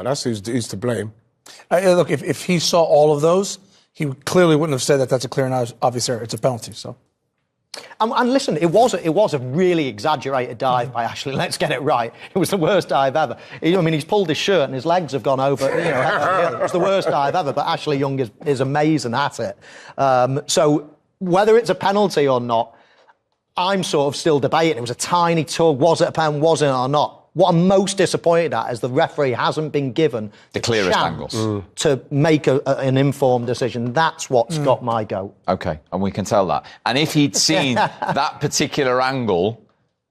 No, that's who's to blame. Look, if he saw all of those, he clearly wouldn't have said that that's a clear and obvious error. It's a penalty, so... And listen, it was a really exaggerated dive by Ashley. Let's get it right. It was the worst dive ever. I mean, he's pulled his shirt and his legs have gone over. It's the worst dive ever. But Ashley Young is amazing at it. So whether it's a penalty or not, I'm sort of still debating. It was a tiny tug. Was it a pen? Was it or not? What I'm most disappointed at is the referee hasn't been given the clearest angles to make an informed decision. That's what's got my goat. OK, and we can tell that. And if he'd seen that particular angle,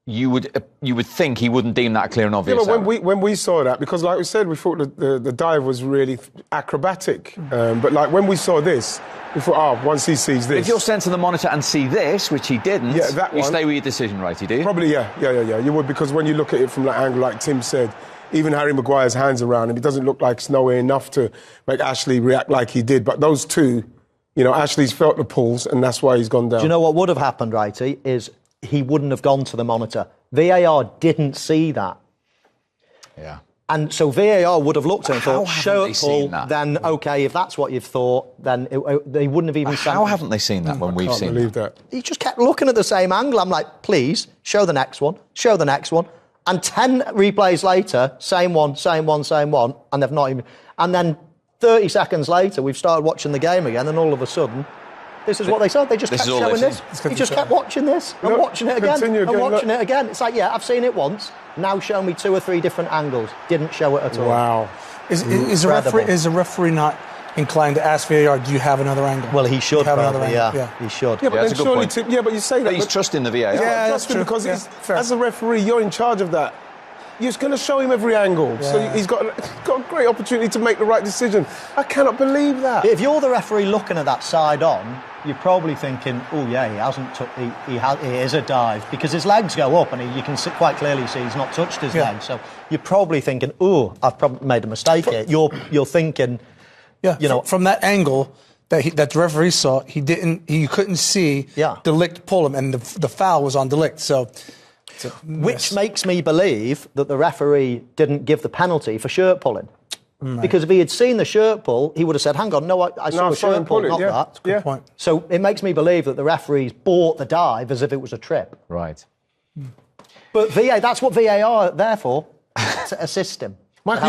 you would think he wouldn't deem that clear and obvious. Yeah, but when we saw that, because like we said, we thought the dive was really acrobatic. But like when we saw this, we thought, once he sees this... If you're sent to the monitor and see this, which he didn't, you stay with your decision, righty, do you? Probably, yeah. You would, because when you look at it from that angle, like Tim said, even Harry Maguire's hands around him, it doesn't look like it's nowhere enough to make Ashley react like he did. But those two, Ashley's felt the pulls, and that's why he's gone down. Do you know what would have happened, righty, is he wouldn't have gone to the monitor. VAR didn't see that. Yeah. And so VAR would have looked at it and thought, shirt pull, then, OK, if that's what you've thought, then they wouldn't have even sent How haven't they seen that when we've seen believe that? He just kept looking at the same angle. I'm like, please, show the next one, show the next one. And 10 replays later, same one, and they've not even... And then 30 seconds later, we've started watching the game again, and all of a sudden... This is what they said. They just kept showing this. He just kept watching this and watching it again and watching it again. It's like, yeah, I've seen it once. Now show me 2 or 3 different angles. Didn't show it at all. Wow. Is the referee not inclined to ask VAR, do you have another angle? Well, he should have another angle. Yeah, he should. Yeah, but then surely... but you say that... But he's trusting the VAR. Yeah, that's true. Because as a referee, you're in charge of that. You're going to show him every angle. Yeah. So he's got a great opportunity to make the right decision. I cannot believe that. If you're the referee looking at that side on, you're probably thinking, oh, yeah, he hasn't took... It is a dive. Because his legs go up and you can quite clearly see he's not touched his legs. So you're probably thinking, oh, I've probably made a mistake here. You're thinking... Yeah, from that angle that the referee saw, he couldn't see De Ligt pull him, and the foul was on De Ligt. So... Which makes me believe that the referee didn't give the penalty for shirt pulling. Right. Because if he had seen the shirt pull, he would have said, hang on, no, I saw a shirt pull, not that. That's a good point. So it makes me believe that the referees bought the dive as if it was a trip. Right. But that's what VAR are there for, to assist him. Mike,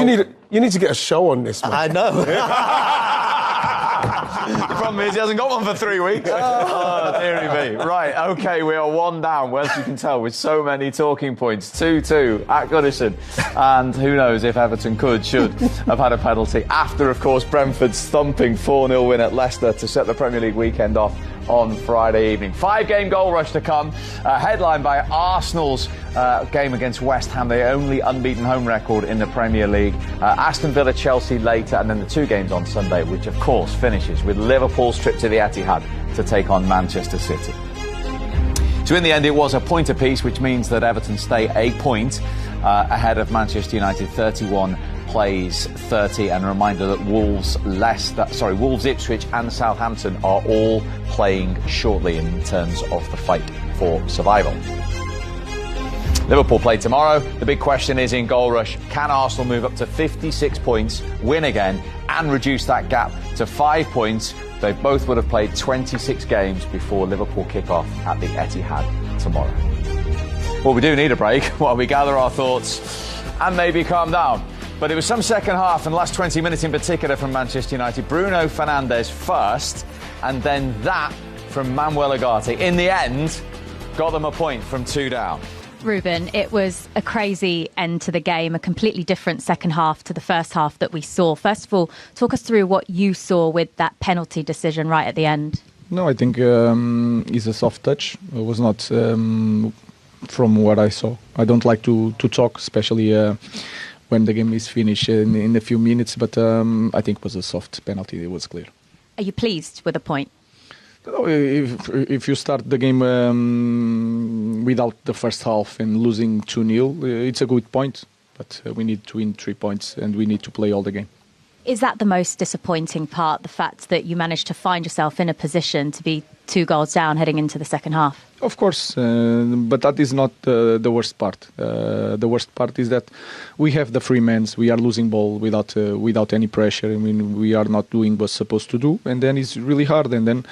you need to get a show on this, man. I know. The problem is he hasn't got one for 3 weeks. Oh, dearie me. Right, OK, we are 1 down, as you can tell, with so many talking points. 2-2 at Goodison. And who knows if Everton should have had a penalty after, of course, Brentford's thumping 4-0 win at Leicester to set the Premier League weekend off on Friday evening. 5-game goal rush to come, headlined by Arsenal's game against West Ham, the only unbeaten home record in the Premier League. Aston Villa, Chelsea later, and then the 2 games on Sunday, which of course finishes with Liverpool's trip to the Etihad to take on Manchester City. So in the end, it was a point apiece, which means that Everton stay a point ahead of Manchester United, 31 plays 30, and a reminder that Wolves, Ipswich and Southampton are all playing shortly in terms of the fight for survival. Liverpool play tomorrow. The big question is in goal rush, can Arsenal move up to 56 points, win again, and reduce that gap to 5 points? They both would have played 26 games before Liverpool kick off at the Etihad tomorrow. Well, we do need a break while we gather our thoughts and maybe calm down. But it was some second half and the last 20 minutes in particular from Manchester United. Bruno Fernandes first, and then that from Manuel Ugarte. In the end, got them a point from 2 down. Ruben, it was a crazy end to the game, a completely different second half to the first half that we saw. First of all, talk us through what you saw with that penalty decision right at the end. No, I think it's a soft touch. It was not from what I saw. I don't like to talk, especially when the game is finished in a few minutes, but I think it was a soft penalty. It was clear. Are you pleased with the point? If you start the game without the first half and losing 2-0, it's a good point. But we need to win 3 points and we need to play all the game. Is that the most disappointing part, the fact that you managed to find yourself in a position to be 2 goals down heading into the second half? Of course, but that is not the worst part. The worst part is that we have the free men. We are losing ball without any pressure. I mean, we are not doing what's supposed to do, and then it's really hard. And then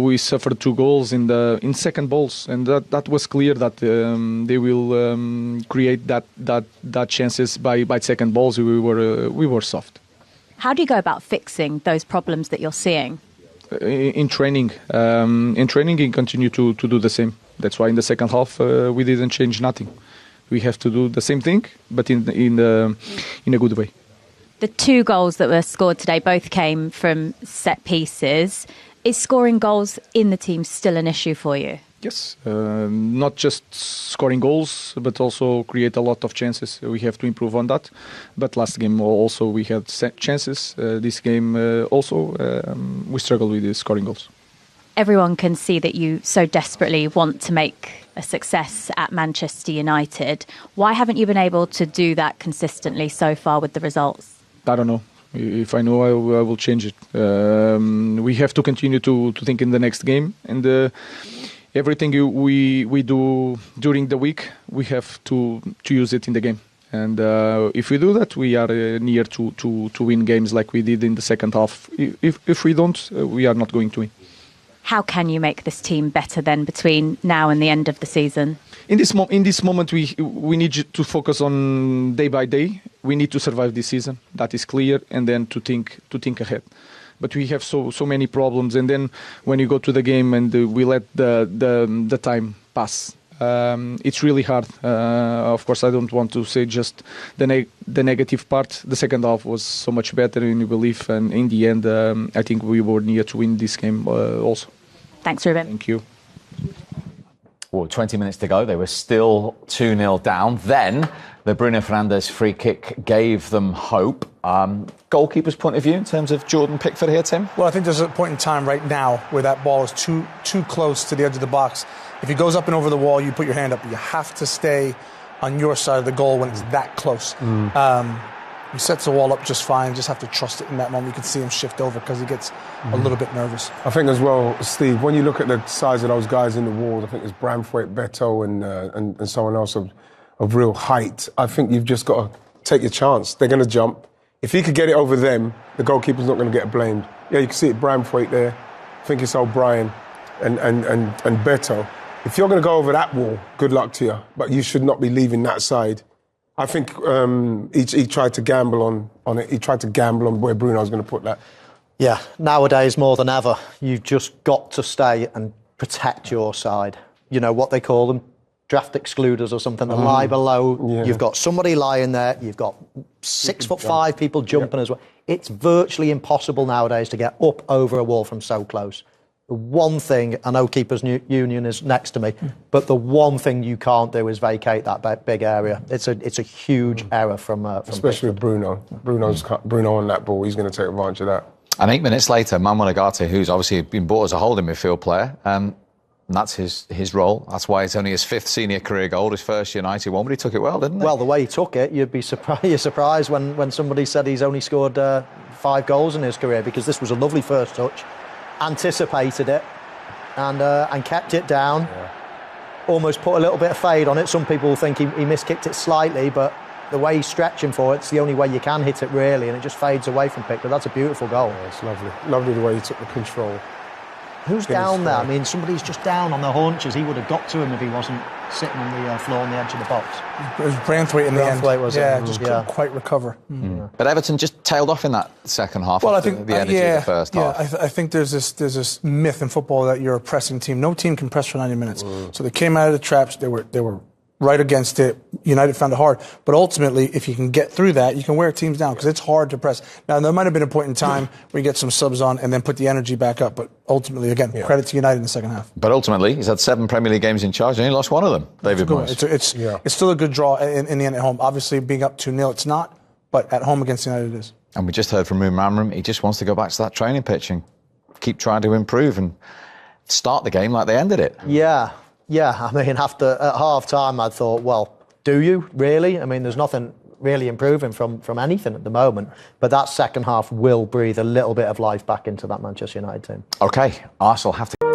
we suffered 2 goals in second balls, and that was clear that they will create that chances by second balls. We were soft. How do you go about fixing those problems that you're seeing? In training, you continue to do the same. That's why in the second half we didn't change nothing. We have to do the same thing, but in a good way. The 2 goals that were scored today both came from set pieces. Is scoring goals in the team still an issue for you? Yes, not just scoring goals, but also create a lot of chances. We have to improve on that. But last game also we had chances. This game also we struggle with scoring goals. Everyone can see that you so desperately want to make a success at Manchester United. Why haven't you been able to do that consistently so far with the results? I don't know. If I know, I will change it. We have to continue to think in the next game, and everything we do during the week, we have to use it in the game. And if we do that, we are near to win games like we did in the second half. If we don't, we are not going to win. How can you make this team better then between now and the end of the season? In this moment, we need to focus on day by day. We need to survive this season. That is clear, and then to think ahead. But we have so many problems, and then when you go to the game and we let the time pass, it's really hard. Of course, I don't want to say just the negative part. The second half was so much better, and you believe, and in the end, I think we were near to win this game also. Thanks, Ruben. Thank you. Well, 20 minutes to go. They were still 2-0 down. Then the Bruno Fernandes free kick gave them hope. Goalkeeper's point of view in terms of Jordan Pickford here, Tim? Well, I think there's a point in time right now where that ball is too close to the edge of the box. If he goes up and over the wall, you put your hand up. You have to stay on your side of the goal when it's that close. He sets the wall up just fine. Just have to trust it in that moment. You can see him shift over because he gets a little bit nervous. I think as well, Steve, when you look at the size of those guys in the walls, I think it's Branthwaite, Beto and someone else of real height. I think you've just got to take your chance. They're going to jump. If he could get it over them, the goalkeeper's not going to get blamed. Yeah, you can see it, Branthwaite there. I think it's O'Brien and Beto. If you're going to go over that wall, good luck to you. But you should not be leaving that side. I think he tried to gamble on it. He tried to gamble on where Bruno's going to put that. Yeah, nowadays more than ever, you've just got to stay and protect your side. You know what they call them? Draft excluders or something. They lie below. Yeah. You've got somebody lying there. You've got 6'5" people jumping as well. It's virtually impossible nowadays to get up over a wall from so close. The one thing, I know Keepers Union is next to me, but the one thing you can't do is vacate that big area. It's a huge error from especially with Bruno. Bruno on that ball, he's going to take advantage of that. And 8 minutes later, Manuel Ugarte, who's obviously been bought as a holding midfield player, and that's his role. That's why it's only his 5th senior career goal, his first United one, but he took it well, didn't he? Well, the way he took it, you'd be surprised when somebody said he's only scored 5 goals in his career, because this was a lovely first touch. Anticipated it and kept it down. Yeah. Almost put a little bit of fade on it. Some people think he miskicked it slightly, but the way he's stretching for it's the only way you can hit it really, and it just fades away from Pickford. That's a beautiful goal. Yeah, it's lovely the way he took the control. Who's down there? I mean, somebody's just down on the haunches. He would have got to him if he wasn't sitting on the floor on the edge of the box. It was Branthwaite in the end. Was it? Just couldn't quite recover. But Everton just tailed off in that second half. Well, I think the energy of the first half. I think there's this myth in football that you're a pressing team. No team can press for 90 minutes. So they came out of the traps. They were right against it. United found it hard. But ultimately, if you can get through that, you can wear teams down because it's hard to press. Now, there might have been a point in time where you get some subs on and then put the energy back up. But ultimately, again, credit to United in the second half. But ultimately, he's had 7 Premier League games in charge and he lost one of them, David Moyes. It's still a good draw in the end at home. Obviously, being up 2-0, it's not. But at home against United, it is. And we just heard from Ruben Amorim, he just wants to go back to that training pitch and keep trying to improve and start the game like they ended it. Yeah, I mean, at half-time, I thought, well, do you, really? I mean, there's nothing really improving from anything at the moment. But that second half will breathe a little bit of life back into that Manchester United team. OK, Arsenal have to...